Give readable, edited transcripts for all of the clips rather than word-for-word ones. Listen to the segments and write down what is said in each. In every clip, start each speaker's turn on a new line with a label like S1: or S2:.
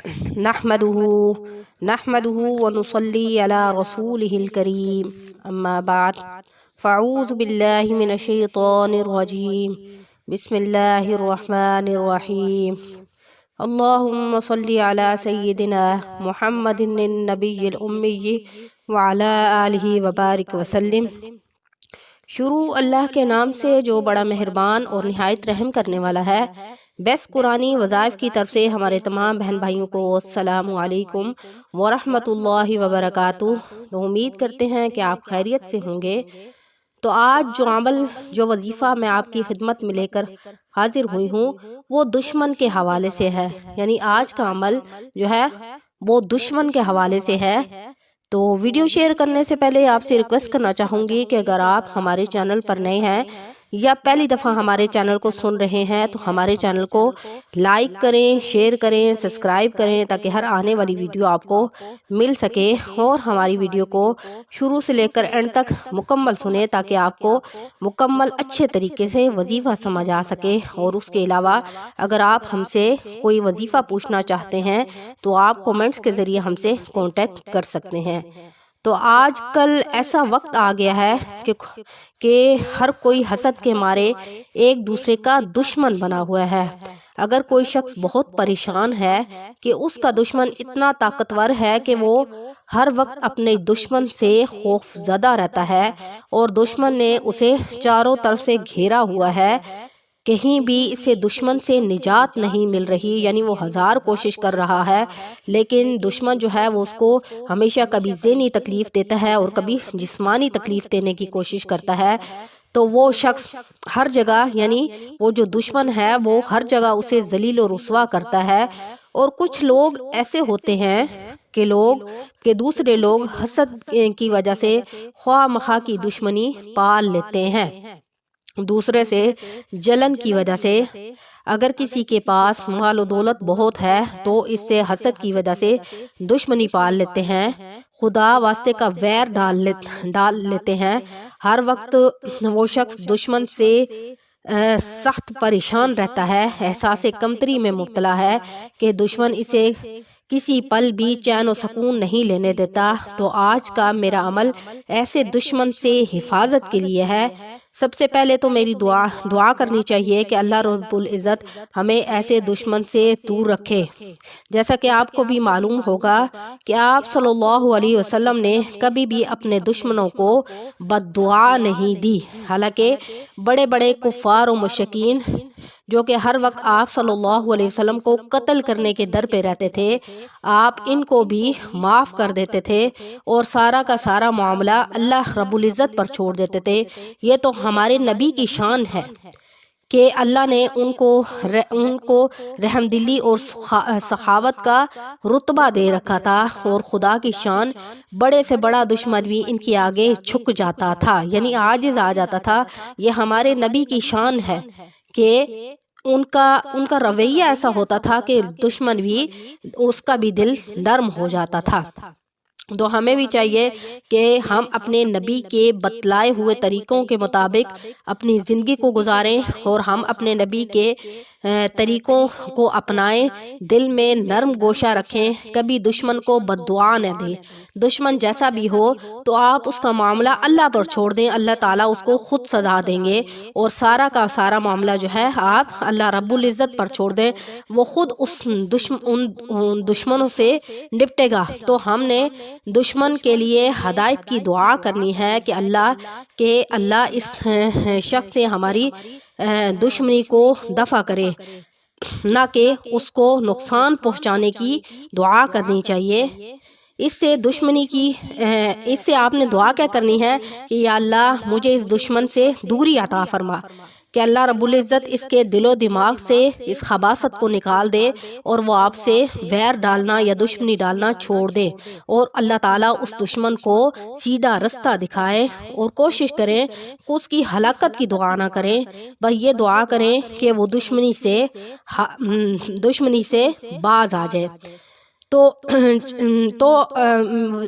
S1: نحمدہ ونصلی علی رسولہ الکریم اما بعد فاعوذ باللہ من الشیطان الرجیم بسم اللہ الرحمن الرحیم اللہم صلی علی سیدنا محمد النبی الامی وعلی آلہ وبارک وسلم۔ شروع اللہ کے نام سے جو بڑا مہربان اور نہایت رحم کرنے والا ہے۔ بیس قرآنی وظائف کی طرف سے ہمارے تمام بہن بھائیوں کو السلام علیکم ورحمۃ اللہ وبرکاتہ۔ تو امید کرتے ہیں کہ آپ خیریت سے ہوں گے۔ تو آج جو وظیفہ میں آپ کی خدمت میں لے کر حاضر ہوئی ہوں وہ دشمن کے حوالے سے ہے، یعنی آج کا عمل جو ہے وہ دشمن کے حوالے سے ہے۔ تو ویڈیو شیئر کرنے سے پہلے آپ سے ریکویسٹ کرنا چاہوں گی کہ اگر آپ ہمارے چینل پر نئے ہیں یا پہلی دفعہ ہمارے چینل کو سن رہے ہیں تو ہمارے چینل کو لائک کریں، شیئر کریں، سبسکرائب کریں تاکہ ہر آنے والی ویڈیو آپ کو مل سکے، اور ہماری ویڈیو کو شروع سے لے کر اینڈ تک مکمل سنیں تاکہ آپ کو مکمل اچھے طریقے سے وظیفہ سمجھ آ سکے۔ اور اس کے علاوہ اگر آپ ہم سے کوئی وظیفہ پوچھنا چاہتے ہیں تو آپ کومنٹس کے ذریعے ہم سے کانٹیکٹ کر سکتے ہیں۔ تو آج کل ایسا وقت آ گیا ہے کہ ہر کوئی حسد کے مارے ایک دوسرے کا دشمن بنا ہوا ہے۔ اگر کوئی شخص بہت پریشان ہے کہ اس کا دشمن اتنا طاقتور ہے کہ وہ ہر وقت اپنے دشمن سے خوف زدہ رہتا ہے اور دشمن نے اسے چاروں طرف سے گھیرا ہوا ہے، کہیں بھی اسے دشمن سے نجات نہیں مل رہی، یعنی وہ ہزار کوشش کر رہا ہے لیکن دشمن جو ہے وہ اس کو ہمیشہ کبھی ذہنی تکلیف دیتا ہے اور کبھی جسمانی تکلیف دینے کی کوشش کرتا ہے۔ تو وہ شخص ہر جگہ، یعنی وہ جو دشمن ہے وہ ہر جگہ اسے ذلیل و رسوا کرتا ہے۔ اور کچھ لوگ ایسے ہوتے ہیں کہ دوسرے لوگ حسد کی وجہ سے خواہ مخواہ کی دشمنی پال لیتے ہیں، دوسرے سے جلن کی وجہ سے۔ اگر کسی کے پاس مال و دولت بہت ہے تو اس سے حسد کی وجہ سے دشمنی پال لیتے ہیں، خدا واسطے کا ویر ڈال لیتے ہیں۔ ہر وقت وہ شخص دشمن سے سخت پریشان رہتا ہے، احساس کمتری میں مبتلا ہے کہ دشمن اسے کسی پل بھی چین و سکون نہیں لینے دیتا۔ تو آج کا میرا عمل ایسے دشمن سے حفاظت کے لیے ہے۔ سب سے پہلے تو میری دعا کرنی چاہیے کہ اللہ رب العزت ہمیں ایسے دشمن سے دور رکھے۔ جیسا کہ آپ کو بھی معلوم ہوگا کہ آپ صلی اللہ علیہ وسلم نے کبھی بھی اپنے دشمنوں کو بد دعا نہیں دی، حالانکہ بڑے بڑے کفار و مشرکین جو کہ ہر وقت آپ صلی اللہ علیہ وسلم کو قتل کرنے کے در پہ رہتے تھے، آپ ان کو بھی معاف کر دیتے تھے اور سارا کا سارا معاملہ اللہ رب العزت پر چھوڑ دیتے تھے۔ یہ تو ہمارے نبی کی شان ہے کہ اللہ نے ان کو رحم دلی اور سخاوت کا رتبہ دے رکھا تھا، اور خدا کی شان بڑے سے بڑا دشمن بھی ان کے آگے جھک جاتا تھا، یعنی عاجز آ جاتا تھا۔ یہ ہمارے نبی کی شان ہے کہ ان کا رویہ ایسا ہوتا تھا کہ دشمن بھی اس کا بھی دل نرم ہو جاتا تھا۔ تو ہمیں بھی چاہیے کہ ہم اپنے نبی کے بتلائے ہوئے طریقوں کے مطابق اپنی زندگی کو گزاریں اور ہم اپنے نبی کے طریقوں کو اپنائیں، دل میں نرم گوشہ رکھیں، کبھی دشمن کو بد دعا نہ دیں۔ دشمن جیسا بھی ہو تو آپ اس کا معاملہ اللہ پر چھوڑ دیں، اللہ تعالیٰ اس کو خود سزا دیں گے، اور سارا کا سارا معاملہ جو ہے آپ اللہ رب العزت پر چھوڑ دیں، وہ خود ان دشمنوں سے نپٹے گا۔ تو ہم نے دشمن کے لیے ہدایت کی دعا کرنی ہے کہ اللہ اس شخص سے ہماری دشمنی کو دفع کرے، نہ کہ اس کو نقصان پہنچانے کی دعا کرنی چاہیے۔ اس سے آپ نے دعا کیا کرنی ہے کہ یا اللہ مجھے اس دشمن سے دوری عطا فرما، کہ اللہ رب العزت اس کے دل و دماغ سے اس خباثت کو نکال دے اور وہ آپ سے ویر ڈالنا یا دشمنی ڈالنا چھوڑ دے، اور اللہ تعالیٰ اس دشمن کو سیدھا رستہ دکھائے، اور کوشش کریں کہ اس کی ہلاکت کی دعا نہ کریں، بس یہ دعا کریں کہ وہ دشمنی سے باز آ جائے۔ تو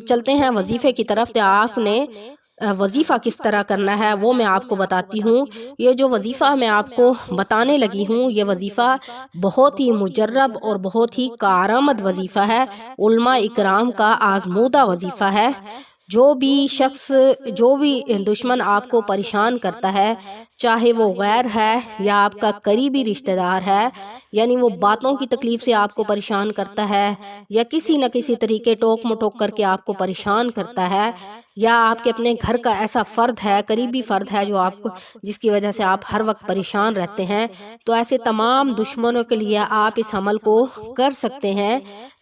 S1: چلتے ہیں وظیفے کی طرف۔ آپ نے وظیفہ کس طرح کرنا ہے وہ میں آپ کو بتاتی ہوں۔ یہ جو وظیفہ میں آپ کو بتانے لگی ہوں یہ وظیفہ بہت ہی مجرب اور بہت ہی کارآمد وظیفہ ہے، علماء اکرام کا آزمودہ وظیفہ ہے۔ جو بھی شخص، جو بھی دشمن آپ کو پریشان کرتا ہے، چاہے وہ غیر ہے یا آپ کا قریبی رشتہ دار ہے، یعنی وہ باتوں کی تکلیف سے آپ کو پریشان کرتا ہے یا کسی نہ کسی طریقے ٹوک مٹوک کر کے آپ کو پریشان کرتا ہے، یا آپ کے اپنے گھر کا ایسا فرد ہے، قریبی فرد ہے جو آپ کو، جس کی وجہ سے آپ ہر وقت پریشان رہتے ہیں، تو ایسے تمام دشمنوں کے لیے آپ اس عمل کو کر سکتے ہیں۔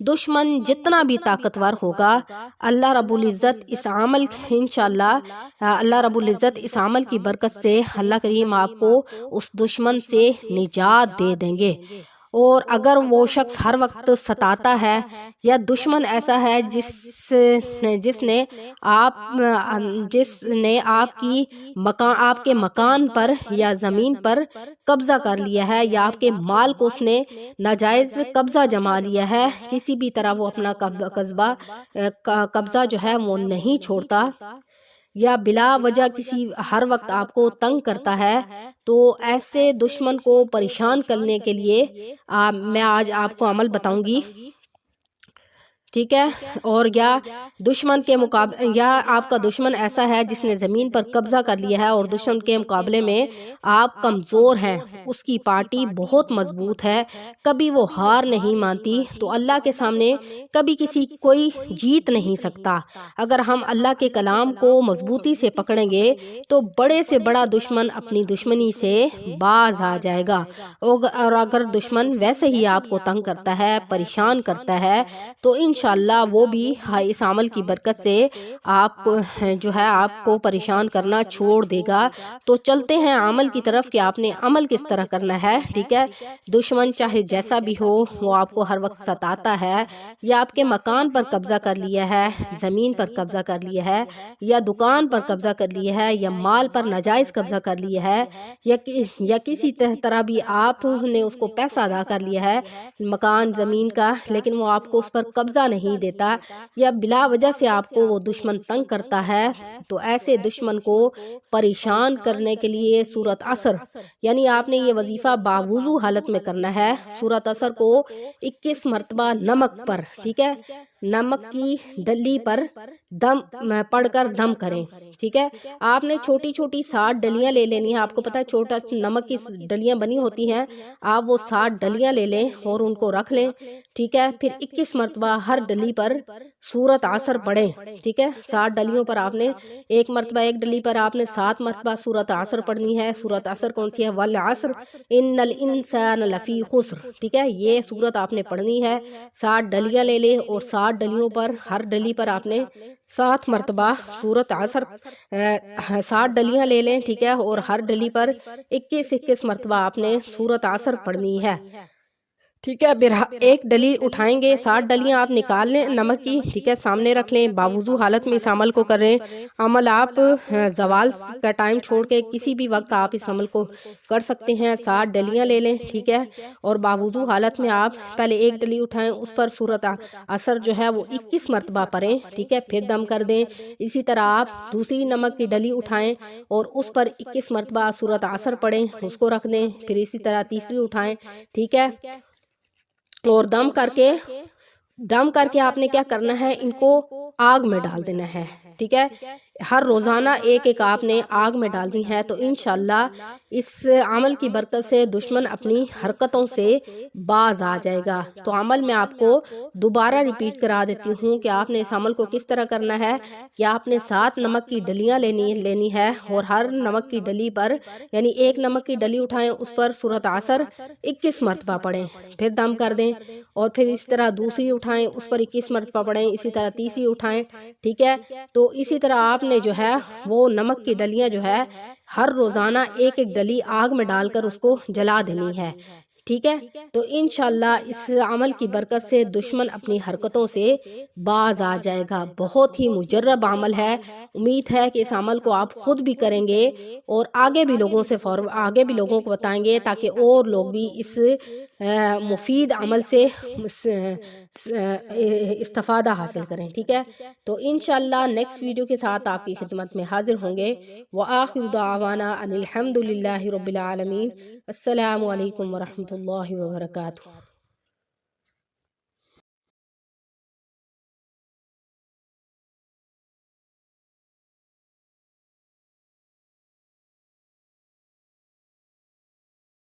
S1: دشمن جتنا بھی طاقتور ہوگا، اللہ رب العزت اس عمل انشاءاللہ اللہ رب العزت اس عمل کی برکت سے اللہ کریم آپ کو اس دشمن سے نجات دے دیں گے۔ اور اگر وہ شخص ہر وقت ستاتا ہے یا دشمن ایسا ہے جس نے آپ کے مکان پر یا زمین پر قبضہ کر لیا ہے، یا آپ کے مال کو اس نے ناجائز قبضہ جما لیا ہے، کسی بھی طرح وہ اپنا قبضہ جو ہے وہ نہیں چھوڑتا، یا بلا وجہ ہر وقت آپ کو تنگ کرتا ہے، تو ایسے دشمن کو پریشان کرنے کے لیے میں آج آپ کو عمل بتاؤں گی، ٹھیک ہے۔ اور یا دشمن کے مقابلے، یا آپ کا دشمن ایسا ہے جس نے زمین پر قبضہ کر لیا ہے اور دشمن کے مقابلے میں آپ کمزور ہیں، اس کی پارٹی بہت مضبوط ہے، کبھی وہ ہار نہیں مانتی، تو اللہ کے سامنے کبھی کوئی جیت نہیں سکتا۔ اگر ہم اللہ کے کلام کو مضبوطی سے پکڑیں گے تو بڑے سے بڑا دشمن اپنی دشمنی سے باز آ جائے گا، اور اگر دشمن ویسے ہی آپ کو تنگ کرتا ہے، پریشان کرتا ہے، تو انشاءاللہ وہ بھی اس عمل کی برکت سے آپ کو پریشان کرنا چھوڑ دے گا۔ تو چلتے ہیں عمل کی طرف کہ آپ نے عمل کس طرح کرنا ہے، ٹھیک ہے۔ دشمن چاہے جیسا بھی ہو، وہ آپ کو ہر وقت ستاتا ہے، یا آپ کے مکان پر قبضہ کر لیا ہے، زمین پر قبضہ کر لیا ہے، یا دکان پر قبضہ کر لیا ہے، یا مال پر ناجائز قبضہ کر لیا ہے، یا کسی طرح بھی آپ نے اس کو پیسہ ادا کر لیا ہے مکان زمین کا، لیکن وہ آپ کو اس پر قبضہ نہیں دیتا، یا بلا وجہ سے آپ کو وہ دشمن تنگ کرتا ہے، تو ایسے دشمن کو پریشان کرنے کے لیے سورۃ عصر، یعنی آپ نے یہ وظیفہ باوضو حالت میں کرنا ہے۔ سورۃ عصر کو 21 مرتبہ نمک پر، ٹھیک ہے، نمک کی ڈلی پر دم پڑھ کر دم کریں، ٹھیک ہے۔ آپ نے چھوٹی چھوٹی 60 ڈلیاں لے لینی ہیں، آپ کو پتہ ہے چھوٹا نمک کی ڈلیاں بنی ہوتی ہیں، آپ وہ 60 ڈلیاں لے لیں اور ان کو رکھ لیں، ٹھیک ہے۔ پھر 21 مرتبہ ہر ڈلی پر سورۃ عصر پڑھیں، ٹھیک ہے۔ 60 ڈلیوں پر آپ نے ایک مرتبہ، ایک ڈلی پر آپ نے 7 مرتبہ سورۃ عصر پڑھنی ہے۔ سورۃ عصر کون سی ہے؟ والعصر ان الانسان لفی خسر، ٹھیک ہے، یہ سورت آپ نے پڑھنی ہے۔ 60 ڈلیاں لے لیں اور 60 ڈلیوں پر ہر ڈلی پر آپ نے 7 مرتبہ سورۃ عصر 60 ڈلیاں لے لیں، ٹھیک ہے، اور ہر ڈلی پر 21 مرتبہ آپ نے سورۃ عصر پڑھنی ہے، ٹھیک ہے۔ پھر ایک ڈلی اٹھائیں گے، 60 ڈلیاں آپ نکال لیں نمک کی، ٹھیک ہے، سامنے رکھ لیں، باوضو حالت میں اس عمل کو کر رہے ہیں۔ عمل آپ زوال کا ٹائم چھوڑ کے کسی بھی وقت آپ اس عمل کو کر سکتے ہیں۔ 60 ڈلیاں لے لیں، ٹھیک ہے، اور باوضو حالت میں آپ پہلے ایک ڈلی اٹھائیں، اس پر سورۃ عصر جو ہے وہ 21 مرتبہ پڑھیں، ٹھیک ہے، پھر دم کر دیں۔ اسی طرح آپ دوسری نمک کی ڈلی اٹھائیں اور اس پر 21 مرتبہ سورۃ عصر پڑھیں، اس کو رکھ دیں۔ پھر اسی طرح تیسری اٹھائیں، ٹھیک ہے، اور دم کر کے آپ نے کیا کرنا ہے، ان کو آگ میں ڈال دینا ہے، ٹھیک ہے۔ ہر روزانہ ایک ایک آپ نے آگ میں ڈالنی ہے، تو انشاءاللہ اس عمل کی برکت سے دشمن اپنی حرکتوں سے باز آ جائے گا۔ تو عمل میں آپ کو دوبارہ ریپیٹ کرا دیتی ہوں کہ آپ نے اس عمل کو کس طرح کرنا ہے، کہ آپ نے 7 نمک کی ڈلیاں لینی ہے، اور ہر نمک کی ڈلی پر، یعنی ایک نمک کی ڈلی اٹھائیں، اس پر سورۃ عصر 21 مرتبہ پڑھیں، پھر دم کر دیں، اور پھر اس طرح دوسری اٹھائیں، اس پر 21 مرتبہ پڑھیں، اسی طرح تیسری اٹھائیں، ٹھیک ہے۔ تو اسی طرح آپ نے جو ہے وہ نمک کی ڈلیاں جو ہے ہر روزانہ ایک ایک ڈلی آگ میں ڈال کر اس کو جلا دینی ہے، ٹھیک ہے، تو انشاءاللہ اس عمل کی برکت سے دشمن اپنی حرکتوں سے باز آ جائے گا۔ بہت ہی مجرب عمل ہے، امید ہے کہ اس عمل کو آپ خود بھی کریں گے اور آگے بھی لوگوں کو بتائیں گے تاکہ اور لوگ بھی اس مفید عمل سے استفادہ حاصل کریں، ٹھیک ہے۔ تو انشاءاللہ نیکسٹ ویڈیو کے ساتھ آپ کی خدمت میں حاضر ہوں گے۔ وآخر دعوانا ان الحمد للہ رب العالمین۔ السلام علیکم ورحمۃ اللہ وبرکاتہ۔